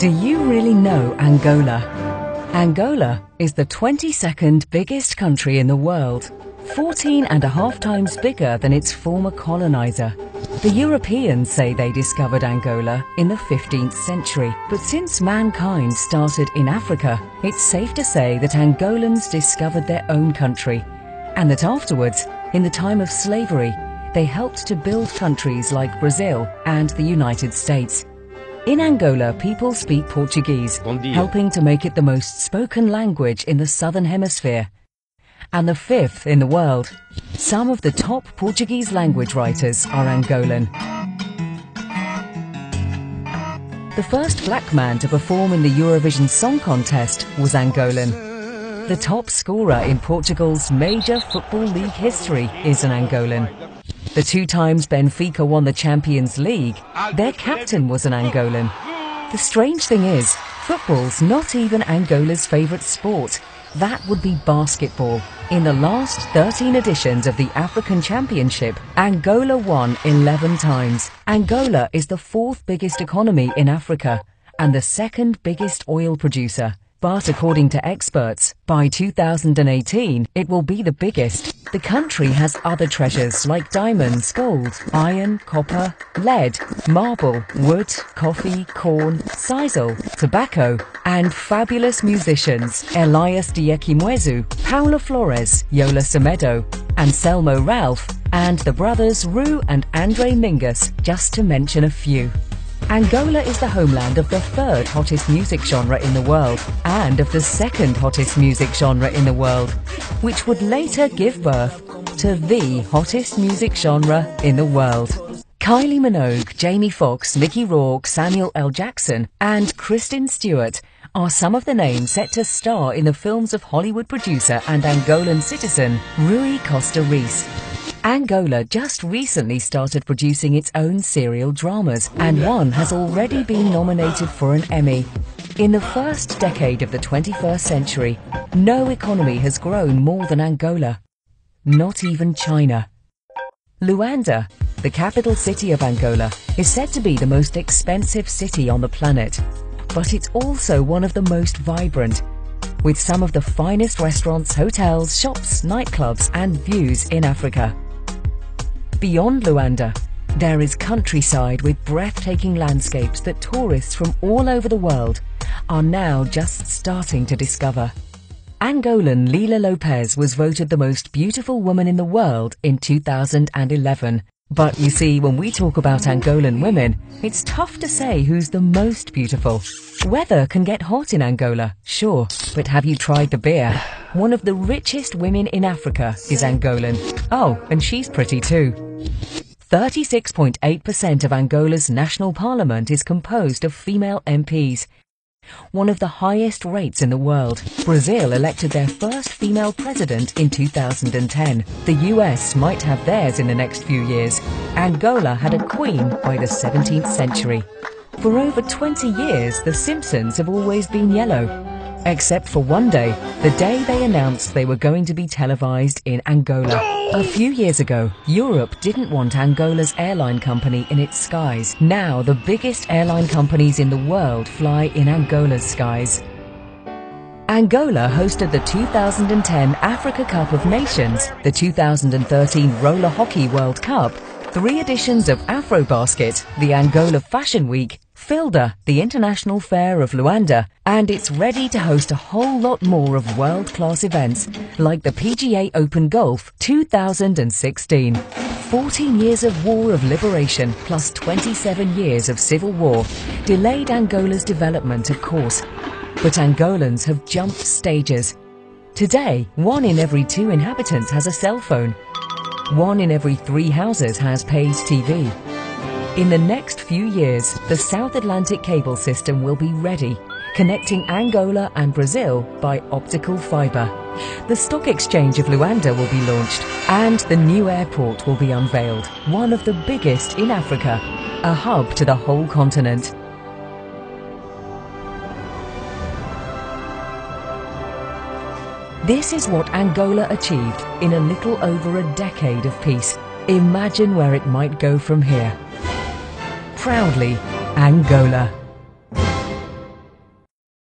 Do you really know Angola? Angola is the 22nd biggest country in the world, 14.5 times bigger than its former colonizer. The Europeans say they discovered Angola in the 15th century, but since mankind started in Africa, it's safe to say that Angolans discovered their own country, and that afterwards, in the time of slavery, they helped to build countries like Brazil and the United States. In Angola, people speak Portuguese, helping to make it the most spoken language in the Southern Hemisphere, and the 5th in the world. Some of the top Portuguese language writers are Angolan. The first black man to perform in the Eurovision Song Contest was Angolan. The top scorer in Portugal's major football league history is an Angolan. The 2 times Benfica won the Champions League, their captain was an Angolan. The strange thing is, football's not even Angola's favourite sport. That would be basketball. In the last 13 editions of the African Championship, Angola won 11 times. Angola is the 4th biggest economy in Africa and the 2nd biggest oil producer. But according to experts, by 2018, it will be the biggest. The country has other treasures like diamonds, gold, iron, copper, lead, marble, wood, coffee, corn, sisal, tobacco, and fabulous musicians Elias Diekimwezu, Paula Flores, Yola Semedo, Anselmo Ralph, and the brothers Rue and Andre Mingus, just to mention a few. Angola is the homeland of the 3rd hottest music genre in the world and of the 2nd hottest music genre in the world, which would later give birth to the hottest music genre in the world. Kylie Minogue, Jamie Foxx, Mickey Rourke, Samuel L. Jackson and Kristen Stewart are some of the names set to star in the films of Hollywood producer and Angolan citizen Rui Costa Reis. Angola just recently started producing its own serial dramas, and one has already been nominated for an Emmy. In the first decade of the 21st century, no economy has grown more than Angola. Not even China. Luanda, the capital city of Angola, is said to be the most expensive city on the planet, but it's also one of the most vibrant, with some of the finest restaurants, hotels, shops, nightclubs and views in Africa. Beyond Luanda, there is countryside with breathtaking landscapes that tourists from all over the world are now just starting to discover. Angolan Lila Lopez was voted the most beautiful woman in the world in 2011. But you see, when we talk about Angolan women, it's tough to say who's the most beautiful. Weather can get hot in Angola, sure, but have you tried the beer? One of the richest women in Africa is Angolan. Oh, and she's pretty too. 36.8% of Angola's national parliament is composed of female MPs, one of the highest rates in the world. Brazil elected their first female president in 2010. The US might have theirs in the next few years. Angola had a queen by the 17th century. For over 20 years, the Simpsons have always been yellow. Except for one day, the day they announced they were going to be televised in Angola. A few years ago, Europe didn't want Angola's airline company in its skies. Now, the biggest airline companies in the world fly in Angola's skies. Angola hosted the 2010 Africa Cup of Nations, the 2013 Roller Hockey World Cup, 3 editions of Afrobasket, the Angola Fashion Week, Filda, the International Fair of Luanda, and it's ready to host a whole lot more of world-class events like the PGA Open Golf 2016. 14 years of war of liberation plus 27 years of civil war delayed Angola's development, of course, but Angolans have jumped stages. Today, 1 in every 2 inhabitants has a cell phone. 1 in every 3 houses has paid TV. In the next few years, the South Atlantic cable system will be ready, connecting Angola and Brazil by optical fibre. The stock exchange of Luanda will be launched, and the new airport will be unveiled, one of the biggest in Africa, a hub to the whole continent. This is what Angola achieved in a little over a decade of peace. Imagine where it might go from here. Proudly, Angola.